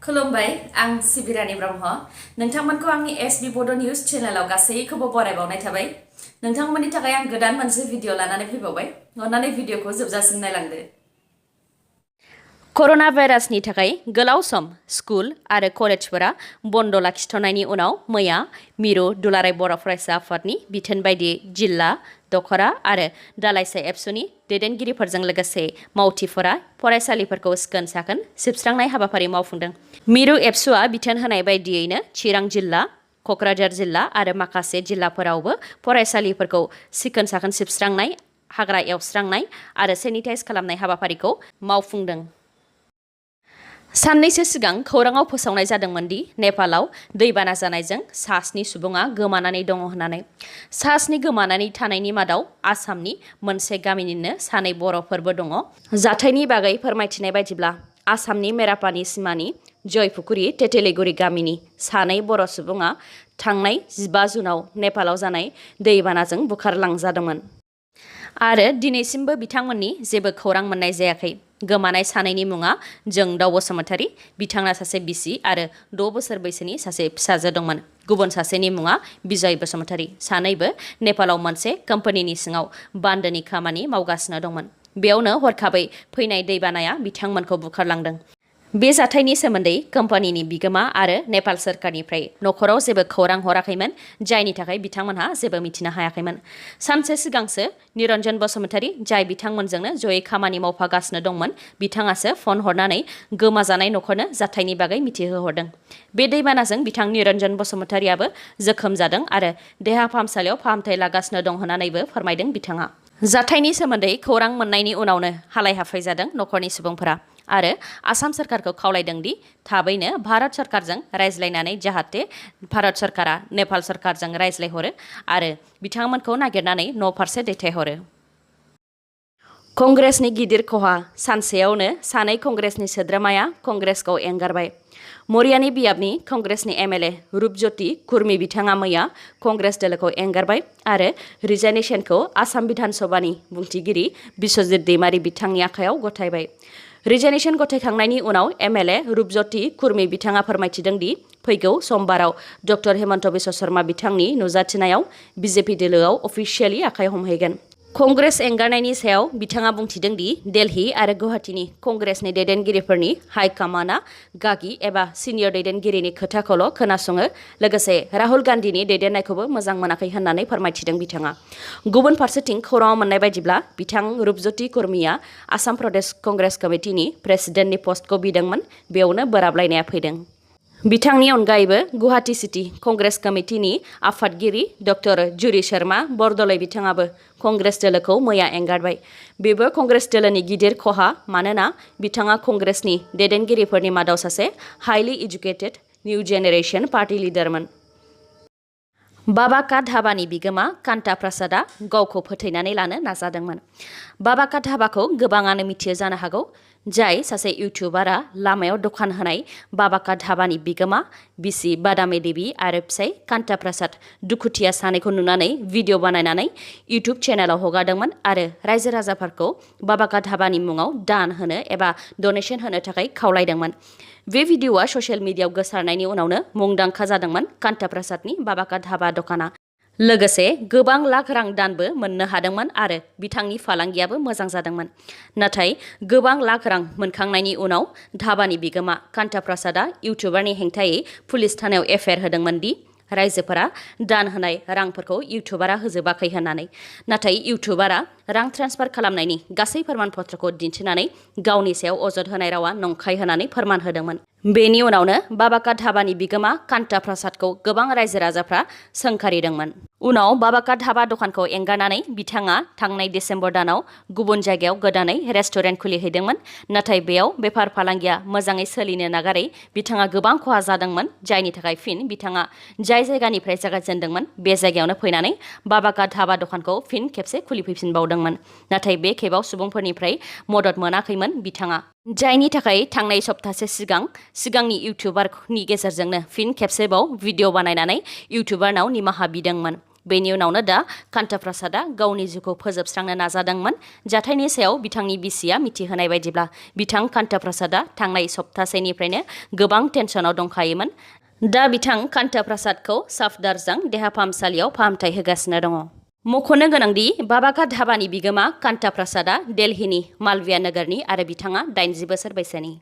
खुलुमबाय आं सिबिरानि ब्रह्म नोंथांमोनखौ आंनि एसबी बोडो न्यूज चेनेलाव गासैखौबो बरायबावनाय थाबाय नोंथांमोननि थाखाय आं गोदान मोनसे भिडिअ लानानै फैबावबाय अन्नानै भिडिअखौ जोबजासिम नायलांदो कोरोना भाइरासनि थाखाय गोलाव सम स्कुल आरो कलेजफोरा बन्द लाखिथ'नायनि उनाव मैया मिरु दुलाराय बर' फरायसा आफादनि बिथोन बायदियै जिल्ला दखरा आरो दालाइसा एबसुनि दैदेनगिरिफोरजों लोगोसे मावथिफोरा फरायसालिफोरखौ सिखोन साखोन सिबस्रांनाय हाबाफारि मावफुंदों। मिरु एबसुआ बिथोन होनाय बायदियैनो चिरां जिल्ला क'क्राझार जिल्ला आरो माखासे जिल्लाफोरावबो फरायसालिफोरखौ सिखोन साखोन सिबस्रांनाय हाग्रा एवस्रांनाय आरो सेनिटाइज खालामनाय हाबाफारिखौ मावफुंदों। साननैसो सिगां खौराङाव फोसावनाय जादोंमोन दि नेपालाव दैबाना जानायजों सास्नि सुबुङा गोमानानै दङ होननानै। सास्नि गोमानानै थानायनि मादाव आसामनि मोनसे गामिनिनो सानै बर'फोरबो दङ। जाथायनि बागै फोरमायथिनाय बायदिब्ला आसामनि मेरापानि सिमानि जयपुकुरि तेतेलिगुरि गामिनि सानै बर' सुबुङा थांनाय 15 जुनाव नेपालाव जानाय दैबानाजों बुखारलांजादोंमोन आरो दिनैसिमबो बिथांमोननि जेबो खौरां मोननाय जायाखै। गोमानाय सानैनि मुङा जोंदाव बसुमतारी, बिथांना सासे बिसि आरो 6 बोसोर बैसोनि सासे फिसाजो दंमोन। गुबुन सासेनि मुङा बिजय बसुमतारी। सानैबो नेपालाव मोनसे कम्पानिनि सिङाव बान्दोनि खामानि मावगासिनो दंमोन। बेयावनो हरखाबै फैनाय दैबानाया बिथांमोनखौ बुखारलांदों। बे जाथायनि सोमोन्दै कम्पानिनि बिगोमा आरो नेपाल सोरखारनिफ्राय नखराव जेबो खौरां हराखैमोन, जायनि थाखाय बिथांमोनहा जेबो मिथिनो हायाखैमोन। सानसे सिगांसो निरन्जन बसुमतारी, जाय बिथांमोनजोंनो जयै खामानि मावफागासिनो दंमोन, बिथाङासो फन हरनानै गोमाजानाय नखरनो जाथायनि बागै मिथिहोहरदों। बे दैबानाजों बिथां निरन्जन बसुमतारीयाबो जोखोम जादों आरो देहा फाहामसालियाव फाहामथाय लागासिनो दं होननानैबो फोरमायदों बिथाङा। जाथायनि सोमोन्दै खौरां मोननायनि उनावनो हालाय हाफाय जादों नखरनि सुबुंफोरा आरो आसाम सोरखारखौ खावलायदों दि थाबैनो भारत सोरखारजों रायज्लायनानै जाहाथे भारत सोरखारा नेपाल सोरखारजों रायज्लायहरो आरो बिथांमोनखौ नागिरनानै न' फारसे दैथायहरो। कंग्रेसनि गिदिर खहा, सानसेयावनो सानै कंग्रेसनि सोद्रोमाया कंग्रेसखौ एंगारबाय। मरियानि बियाबनि कंग्रेसनि एमएलए रुपज्योति खुर्मी बिथाङा मैया कंग्रेस दोलोखौ एंगारबाय आरो रिजाइनेसनखौ आसाम बिधान सभानि बुंथिगिरि बिश्वजित दैमारी बिथांनि आखायाव गथायबाय। रिजाइनेसन गथायखांनायनि उनाव एमएलए रुपज्योति खुर्मी बिथाङा फोरमायथिदों दि फैगौ समबाराव डक्टर हेमन्त बिश्व शर्मा बिथांनि नुजाथिनायाव बिजेपि दोलोआव अफिसियेलि आखाइ हमहैगोन। कंग्रेस एंगारनायनि सायाव बिथाङा बुंथिदों दि दिल्ली आरो गुवाहाटीनि कंग्रेसनि दैदेनगिरिफोरनि हाइकमान्डआ गागि एबा सिनियर दैदेनगिरिनि खोथाखौल' खोनासङो, लोगोसे राहुल गान्धीनि दैदेननायखौबो मोजां मोनाखै होननानै फोरमायथिदों बिथाङा। गुबुन फारसेथिं खौराङाव मोननाय बायदिब्ला बिथां रुपज्योति खुर्मीया आसाम प्रदेश कंग्रेस कमिटिनि प्रेसिडेन्टनि पस्टखौ बिदोंमोन, बेयावनो बोराबलायनाया फैदों। बिथांनि अनगायैबो गुवाहाटी सिटी कंग्रेस कमिटिनि आफादगिरि डक्टर जुरि शर्मा बरदलै बिथाङाबो कंग्रेस दोलोखौ मैया एंगारबाय। बेबो कंग्रेस दोलोनि गिदिर खहा, मानोना बिथाङा कंग्रेसनि दैदेनगिरिफोरनि मादाव सासे हाइलि एजुकेटेड निउ जेनेरेशन पार्टी लिडारमोन। बाबा का धाबानि बिगोमा कान्ता प्रसादआ गावखौ फोथैनानै लानो नाजादोंमोन। बाबा का धाबाखौ गोबाङानो मिथियो जानो हागौ, जाय सासे इउटिउबारा लामायाव दखान होनाय बाबा का धाबानि बिगोमा बिसि बादामे देवी आरो फिसाय कान्ता प्रसाद दुखुथिया सानैखौ नुनानै भिडिअ बानायनानै इउटिउब चेनेलाव हगारदोंमोन आरो रायजो राजाफोरखौ बाबा का धाबानि मुङाव दान होनो एबा डनेशन होनो थाखाय खावलायदोंमोन। बे भिडिअआ ससियेल मिडियायाव गोसारनायनि उनावनो मुंदांखा जादोंमोन कान्ता प्रसादनि बाबा का धाबा दखाना। लोगोसे गोबां लाख रां दानबो मोननो हादोंमोन आरो बिथांनि फालांगियाबो मोजां जादोंमोन। नाथाय गोबां लाख रां मोनखांनायनि उनाव धाबानि बिगोमा कान्ता प्रसादआ इउटिउबारनि हेंथायै पुलिस थानायाव एफआइआर होदोंमोन दि रायजोफोरा दान होनाय रांफोरखौ इउटिउबारा होजोबाखै होननानै। नाथाय इउटिउबारा रां ट्रेन्सफार खालामनायनि गासै फोरमानपत्रखौ दिन्थिनानै गावनि सायाव अजद होनाय रावा नंखाय होननानै फोरमान होदोंमोन। बेनि उनावनो बाबा का धाबानि बिगोमा कान्ता प्रसादखौ गोबां रायजो राजाफ्रा सोंखारिदोंमोन। उनाव बाबा का धाबा दखानखौ एंगारनानै बिथाङा थांनाय डिसेम्बर दानाव गुबुन जायगायाव गोदानै रेस्टुरेन्ट खुलिहैदोंमोन। नाथाय बेयाव बेफार फालांगिया मोजाङै सोलिनो नागारै बिथाङा गोबां खहा जादोंमोन, जायनि थाखाय फिन बिथाङा जाय जायगानिफ्राय जागायजेनदोंमोन बे जायगायावनो फैनानै बाबा का धाबा दखानखौ फिन खेबसे खुलिफैफिनबावदोंमोन। नाथाय बे खेबाव सुबुंफोरनिफ्राय मदद मोनाखैमोन बिथाङा, जायनि थाखाय थांनाय सप्तासे सिगांनि इउटिउबारनि गेजेरजोंनो फिन खेबसेबाव भिडिअ बानायनानै इउटिउबारनाव निमाहा बिदोंमोन। बेनि उनावनो दा कान्ता प्रसादआ गावनि जिउखौ फोजोबस्रांनो नाजादोंमोन। जाथायनि सायाव बिथांनि बिसिया मिथिहोनाय बायदिब्ला बिथां कान्ता प्रसादआ थांनाय सप्तासेनिफ्रायनो गोबां टेनसनाव दंखायोमोन। दा बिथां कान्ता प्रसादखौ साफदारजं देहा फाहामसालियाव फाहामथाय होगासिनो दङ। मख'नो गोनांदि बाबाका धाबानि बिगोमा कान्ता प्रसादआ दिल्लीनि मालविया नोगोरनि आरो बिथाङा 80 बोसोर बैसोनि।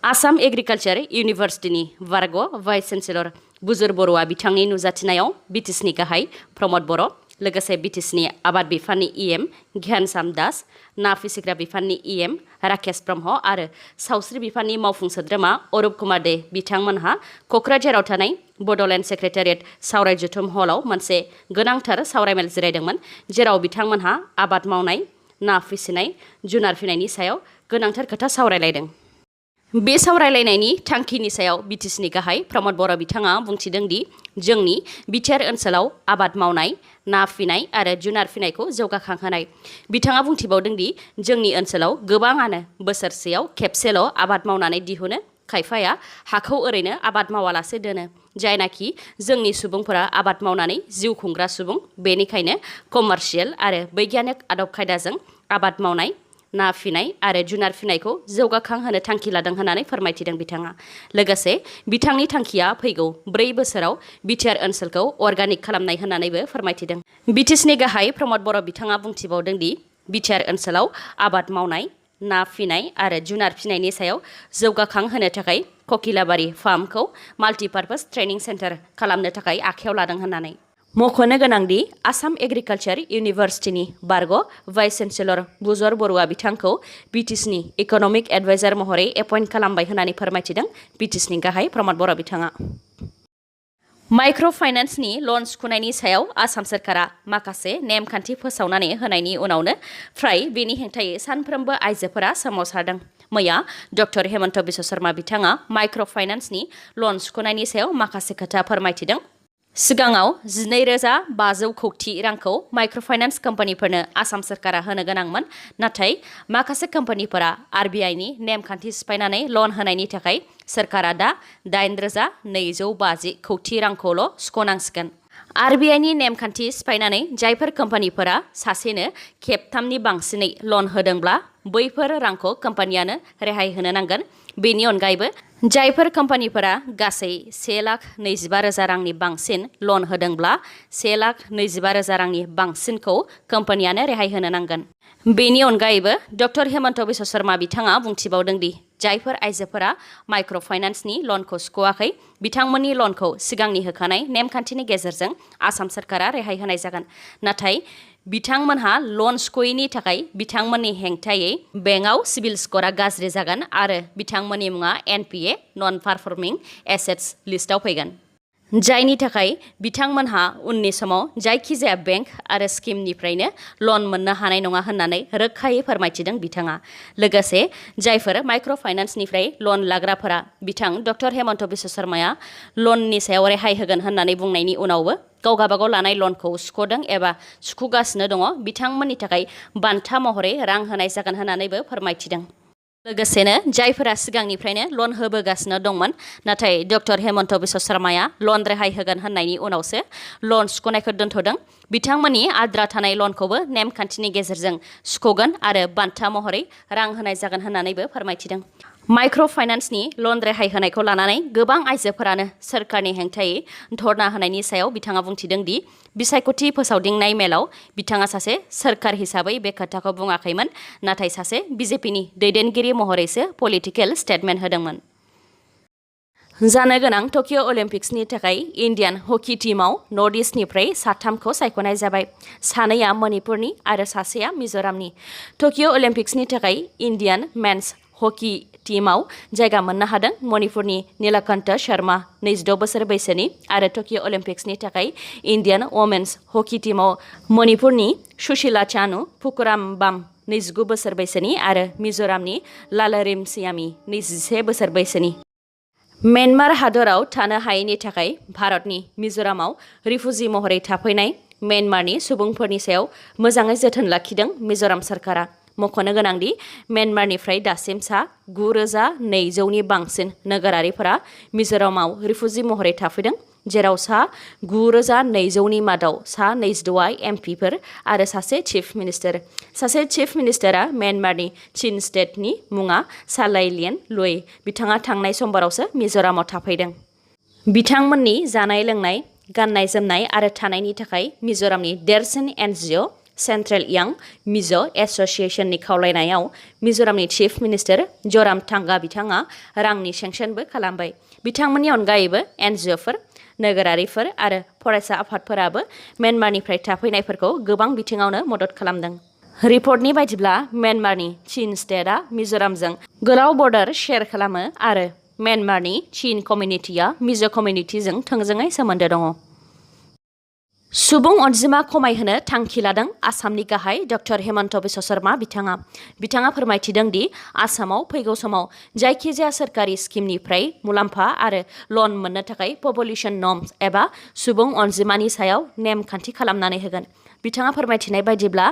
आसाम एग्रिकालचार इउनिभार्सिटिनि बारग' भाइस चेन्सेलर बुजुर बर'आ बिथांनि नुजाथिनायाव बिटिसिनि गाहाय प्रमद बर', लोगोसे बिटिसिनि आबाद बिफाननि इएम घ्यानसाम दास, ना फिसिग्रा बिफाननि इएम राकेश ब्रह्म आरो सावस्रि बिफाननि मावफुं सोद्रोमा अरुप कुमार दे बिथांमोनहा क'क्राझाराव थानाय बड'लेण्ड सेक्रेटारियेट सावराय जथुम हलाव मोनसे गोनांथार सावरायमेल जिरायदोंमोन, जेराव बिथांमोनहा आबाद मावनाय, ना फिसिनाय, जुनार फिनायनि सायाव गोनांथार खोथा सावरायलायदों। बे सावरायलायनायनि थांखिनि सायाव बिटिसिनि गाहाय प्रमद बर' बिथाङा बुंथिदों दि जोंनि बिटिआर ओनसोलाव आबाद मावनाय, ना फिनाय आरो जुनार फिनायखौ जौगाखांहोनाय। बिथाङा बुंथिबावदों दि जोंनि ओनसोलाव गोबाङानो बोसोरसेयाव खेबसेल' आबाद मावनानै दिहुनो, खायफाया हाखौ ओरैनो आबाद मावालासे दोनो, जायनाखि जोंनि सुबुंफोरा आबाद मावनानै जिउ खुंग्रा सुबुं, बेनिखायनो कमार्शियेल आरो बैगियानिक आदब खायदाजों आबाद मावनाय, ना फिनाय आरो जुनार फिनायखौ जौगाखांहोनो थांखि लादों होननानै फोरमायथिदों बिथाङा। लोगोसे बिथांनि थांखिया फैगौ 4 बोसोराव बिटिआर ओनसोलखौ अर्गानिक खालामनाय होननानैबो फोरमायथिदों। बिटिसिनि गाहाय प्रमद बर' बिथाङा बुंथिबावदों दि बिटिआर ओनसोलाव आबाद मावनाय, ना फिनाय आरो जुनार फिनायनि सायाव जौगाखांहोनो थाखाय ककिलाबारि फार्मखौ माल्टिपार्पस ट्रेनिं सेन्टार खालामनो थाखाय आखायाव लादों होननानै। मख'नो गोनांदि आसाम एग्रिकालचार इउनिभार्सिटिनि बारग' भाइस चेन्सेलर बुजर बर'आ बिथांखौ बिटिसिनि इक'नमिक एडभाइजार महरै एपइन्ट खालामबाय होननानै फोरमायथिदों बिटिसिनि गाहाय प्रमद बर' बिथाङा। माइक्र' फाइनान्सनि लन सुख'नायनि सायाव आसाम सोरखारा माखासे नेमखान्थि फोसावनानै होनायनि उनावनो फ्राय बेनि हेंथायै सानफ्रोमबो आइजोफोरा सोमावसारदों। मैया डक्टर हेमन्त बिश्व शर्मा बिथाङा माइक्र' फाइनान्सनि लन सुख'नायनि सायाव माखासे खोथा फोरमायथिदों। सिगाङाव 12,500 कौटि रांखौ माइक्र' फाइनान्स कम्पानिफोरनो आसाम सोरखारा होनो गोनांमोन, नाथाय माखासे कम्पानिफोरा आरबिआइनि नेमखान्थि सिफायनानै लन होनायनि थाखाय सोरखारा दा 8,250 कौटि रांखौल' सुख'नांसिगोन। आरबिआइनि नेमखान्थि सिफायनानै जायफोर कम्पानिफोरा सासेनो खेबथामनि बांसिनै लन होदोंब्ला बैफोर रांखौ कम्पानियानो रेहाय होनो नांगोन। बेनि अनगायैबो जायफोर कम्पानिफोरा गासै 1,25,000 रांनि बांसिन लन होदोंब्ला 1,25,000 रांनि बांसिनखौ कम्पानियानो रेहाय होनो नांगोन। बेनि अनगायैबो डक्टर हेमन्त बिश्व शर्मा बिथाङा बुंथिबावदों दि जायफोर आइजोफोरा माइक्र' फाइनान्सनि लनखौ सुख'वाखै बिथांमोननि लनखौ सिगांनि होखानाय नेमखान्थिनि गेजेरजों आसाम सोरखारा रेहाय होनाय जागोन, नाथाय बिथांमोनहा लन सुख'यैनि थाखाय बिथांमोननि हेंथायै बेंकआव सिबिल स्क'रा गाज्रि जागोन आरो बिथांमोननि मुङा एनपिए नन पारफर्मिं एसेट्स लिस्टआव फैगोन, जायनि थाखाय बिथांमोनहा उननि समाव जायखिजाया बेंक आरो स्किमनिफ्रायनो लन मोननो हानाय नङा होननानै रोखायै फोरमायथिदों बिथाङा। लोगोसे जायफोर माइक्र' फाइनान्सनिफ्राय लन लाग्राफोरा बिथां डक्टर हेमन्त बिश्व शर्माया लननि सायाव रेहाय होगोन होननानै बुंनायनि उनावबो गाव गाबागाव लानाय लनखौ सुख'दों एबा सुख'गासिनो दङ, बिथांमोननि थाखाय बान्था महरै रां होनाय जागोन होननानैबो फोरमायथिदों। लोगोसेनो जायफोरा सिगांनिफ्रायनो लन होबोगासिनो दंमोन, नाथाय डक्टर हेमन्त बिश्व शर्माया लन रेहाय होगोन होननायनि उनावसो लन सुख'नायखौ दोन्थ'दों, बिथांमोननि आद्रा थानाय लनखौबो नेमखान्थिनि गेजेरजों सुख'गोन आरो बान्था महरै रां होनाय जागोन होननानैबो फोरमायथिदों। माइक्र' फाइनान्सनि लन रेहाय होनायखौ लानानै गोबां आइजोफोरानो सोरखारनि हेंथायै धर्ना होनायनि सायाव बिथाङा बुंथिदों दि बिसायख'थि फोसावदिंनाय मेलाव बिथाङा सासे सोरखार हिसाबै बे खोथाखौ बुङाखैमोन, नाथाय सासे बिजेपिनि दैदेनगिरि महरैसो पलिटिकेल स्टेटमेन्ट होदोंमोन। जानो गोनां टकिय' अलिम्पिक्सनि थाखाय इण्डियान हकि टीमआव नर्थ इस्टनिफ्राय 3खौ सायख'नाय जाबाय। 2आ मणिपुरनि आरो 1आ मिज'रामनि। टकिय' अलिम्पिक्सनि थाखाय इण्डियान मेन्स हकि टीमआव जायगा मोननो हादों मणिपुरनि नीलकंठ शर्मा 26 बोसोर बैसोनि आरो टकिय' अलिम्पिक्सनि थाखाय इण्डियान वमेन्स हकि टीमआव मणिपुरनि सुशीला चानु फुकुराम्बाम 29 बोसोर बैसोनि आरो मिज'रामनि लालरिमसियामी 21 बोसोर बैसोनि। म्यानमार हादराव थानो हायैनि थाखाय भारतनि मिज'रामाव रिफुजि महरै थाफैनाय म्यानमारनि सुबुंफोरनि सायाव मोजाङै जोथोन लाखिदों मिज'राम सोरखारा। मख'नो गोनांदि म्यानमारनिफ्राय दासिम सा 9,200नि बांसिन नोगोरारिफोरा मिज'रामाव रिफुजि महरै थाफैदों, जेराव सा 9,200नि मादाव सा 26आ एमपिफोर आरो सासे चिफ मिनिस्टार। सासे चिफ मिनिस्टारा म्यानमारनि चिन स्टेटनि मुङा सालाइलियन लुई। बिथाङा थांनाय समबारावसो मिज'रामाव थाफैदों। बिथांमोननि जानाय लोंनाय, गाननाय जोमनाय आरो थानायनि थाखाय मिज'रामनि देरसिन NGO सेन्ट्रेल यां मिज' एस'सिएशननि खावलायनायाव मिज'रामनि चिफ मिनिस्टार ज'रामथांगा बिथाङा रांनि सेंसनबो खालामबाय। बिथांमोननि अनगायैबो NGOफोर, नोगोरारिफोर आरो फरायसा आफादफोराबो म्यानमारनिफ्राय थाफैनायफोरखौ गोबां बिथिङावनो मदद खालामदों। रिपर्टनि बायदिब्ला म्यानमारनि चिन स्टेटआ मिज'रामजों गोलाव बर्डार शेयार खालामो आरो म्यानमारनि चिन कमिउनिटिया मिज' कमिउनिटिजों थोंजोङै सोमोन्दो दङ। सुबुं अनजिमा खमायहोनो थांखि लादों आसामनि गाहाय डक्टर हेमन्त बिश्व शर्मा बिथाङा फोरमायथिदों दि आसामाव फैगौ समाव जायखिजाया सोरखारि स्किमनिफ्राय मुलाम्फा आरो लन मोननो थाखाय पपुलेशन नर्म्स एबा सुबुं अनजिमानि सायाव नेमखान्थि खालामनानै होगोन। बिथाङा फोरमायथिनाय बायदिब्ला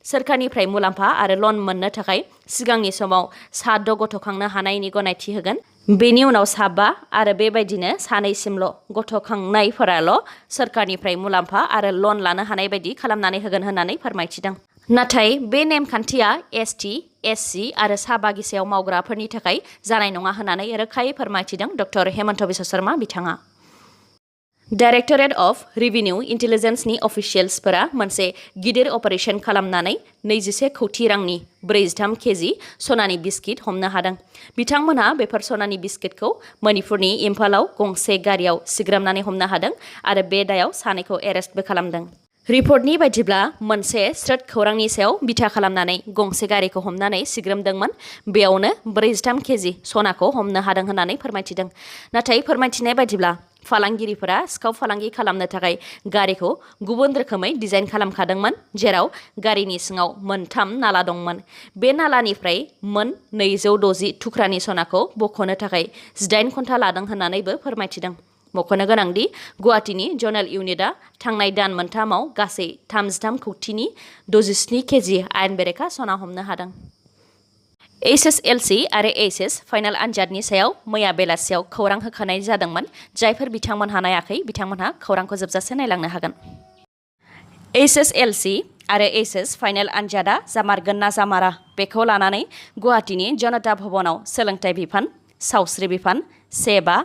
सोरखारनिफ्राय मुलाम्फा आरो लन मोननो थाखाय सिगांनि समाव सा 6 गथ' खांनो हानायनि गनायथि होगोन। बेनि उनाव सा 5 आरो बेबायदिनो सानैसिमल' गथ' खांनायफोराल' सोरखारनिफ्राय मुलाम्फा आरो लन लानो हानाय बायदि खालामनानै होगोन होननानै फोरमायथिदों। नाथाय बे नेमखान्थिया ST, SC आरो सा 5 गिसायाव मावग्राफोरनि थाखाय जानाय नङा होननानै रोखायै फोरमायथिदों डक्टर हेमन्त बिश्व शर्मा बिथाङा। डाइरेक्टरेट अफ रेभिनिउ इन्टेलिजेन्सनि अफिसियेल्सफोरा मोनसे गिदिर अपारेशन खालामनानै 21 कौटि रांनि 43 केजि सनानि बिस्किट हमनो हादों। बिथांमोनहा बेफोर सनानि बिस्किटखौ मणिपुरनि इम्फालाव गंसे गारियाव सिग्रामनानै हमनो हादों आरो बे दायाव सानैखौ एरेस्टबो खालामदों। रिपर्टनि बायदिब्ला मोनसे स्रोद खौरांनि सायाव बिथा खालामनानै गंसे गारिखौ हमनानै सिग्रोमदोंमोन। बेयावनो 43 केजि सनाखौ हमनो हादों होननानै फोरमायथिदों। नाथाय फोरमायथिनाय बायदिब्ला फालांगिरिफोरा सिखाव फालांगि खालामनो थाखाय गारिखौ गुबुन रोखोमै डिजाइन खालामखादोंमोन, जेराव गारिनि सिङाव 3 नाला दंमोन। बे नालानिफ्राय मोन 260 थुख्रानि सनाखौ बख'नो थाखाय 18 घन्टा लादों होननानैबो फोरमायथिदों। मख'नो गोनांदि गुवाहाटीनि ज'नेल इउनिटआ थांनाय दान मोनथामाव गासै 33 कौटिनि 67 केजि आयेन बेरेखा सना हमनो हादों। SSLC आरो HS फाइनाल आनजादनि सायाव मैया बेलासियाव खौरां होखानाय जादोंमोन। जायफोर बिथांमोनहा नायाखै बिथांमोनहा खौरांखौ जोबजासे नायलांनो हागोन। SSLC आरो HS फाइनाल आनजादा जामारगोन ना जामारा बेखौ लानानै गुवाहाटीनि जनता भवनाव सोलोंथाइ बिफान, सावस्रि बिफान, सेबा,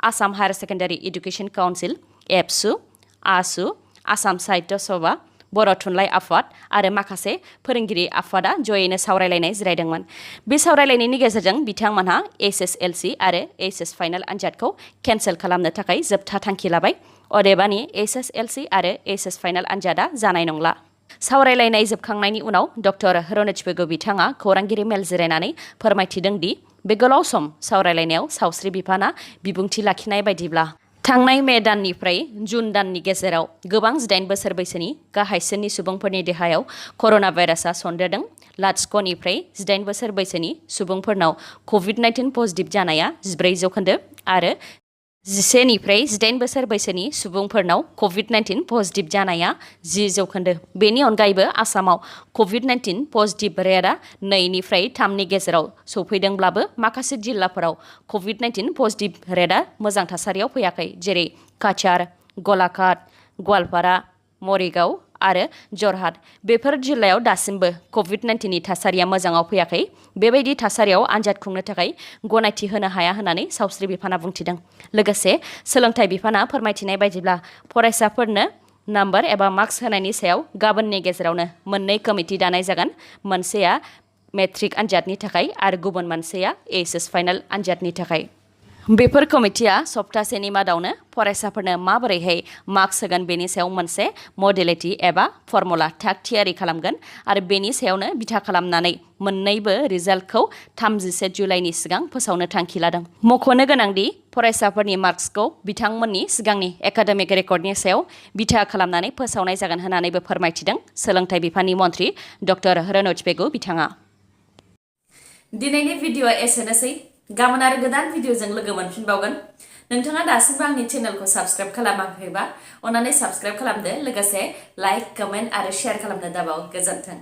Assam higher secondary education council, एबसु, आसु, आसाम साहित्य सभा, बर' थुनलाइ आफाद आरो माखासे फोरोंगिरि आफादा जयैनो सावरायलायनाय जिरायदोंमोन। बे सावरायलायनायनि गेजेरजों बिथांमोनहा SSLC आरो HS फाइनाल आनजादखौ केन्सेल खालामनो थाखाय जोबथा थांखि लाबाय। अदेबानि SSLC आरो HS फाइनाल आनजादा जानाय नंला। सावरायलायनाय जोबखांनायनि उनाव डक्टर रनोज पेगु बिथाङा खौरांगिरि मेल जिरायनानै फोरमायथिदों दि बे गोलाव सम सावरायलायनायाव सावस्रि बिफाना बिबुंथि लाखिनाय बायदिब्ला थांनाय मे दाननिफ्राय जुन दाननि गेजेराव गोबां 18 बोसोर बैसोनि गाहायसिननि सुबुंफोरनि देहायाव कर'ना भाइरासआ सन्देरदों। 0.5निफ्राय 18 बोसोर बैसोनि सुबुंफोरनाव COVID-19 पजिटिभ जानाया 14% आरो 11निफ्राय 18 बोसोर बैसोनि सुबुंफोरनाव COVID-19 पजिटिभ जानाया 10%। बेनि अनगायैबो आसामाव COVID-19 पजिटिभ रेटआ 2निफ्राय 3नि गेजेराव सौफैदोंब्लाबो माखासे जिल्लाफोराव COVID-19 पजिटिभ रेटआ मोजां थासारियाव फैयाखै, जेरै काछार, गलाघाट, गवालपारा, मरिगाव आरो जरहाट। बेफोर जिल्लायाव दासिमबो COVID-19नि थासारिया मोजाङाव फैयाखै। बेबायदि थासारियाव आनजाद खुंनो थाखाय गनायथि होनो हाया होननानै सावस्रि बिफाना बुंथिदों। लोगोसे सोलोंथाइ बिफाना फोरमायथिनाय बायदिब्ला फरायसाफोरनो नाम्बार एबा मार्क्स होनायनि सायाव गाबोननि गेजेरावनो 2 कमिटि दानाय जागोन। मोनसेया मेट्रिक आनजादनि थाखाय आरो गुबुन मोनसेया HS फाइनाल आनजादनि थाखाय। बेफोर कमिटिया सप्तासेनि मादावनो फरायसाफोरनो माबोरैहाय मार्क्स होगोन बेनि सायाव मोनसे मडेलिटि एबा फर्मुला थाग थियारि खालामगोन आरो बेनि सायावनो बिथा खालामनानै मोन्नैबो रिजाल्टखौ 31 जुलाइनि सिगां फोसावनो थांखि लादों। मख'नो गोनांदि फरायसाफोरनि मार्क्सखौ बिथांमोननि सिगांनि एकाडेमिक रेकर्डनि सायाव बिथा खालामनानै फोसावनाय जागोन होननानैबो फोरमायथिदों सोलोंथाइ बिफाननि मन्थ्रि डक्टर रनोज पेगु बिथाङा। दिनैनि भिडिअ'आ एसेनोसै। गाबोन आरो गोदान भिडिअ'जों लोगो मोनफिनबावगोन। नोंथाङा दासिमबो आंनि चेनेलखौ साबस्क्राइब खालामाखैबा अन्नानै साबस्क्राइब खालामदो, लोगोसे लाइक, कमेन्ट आरो शेयार खालामनो दाबाव। गोजोन्थों।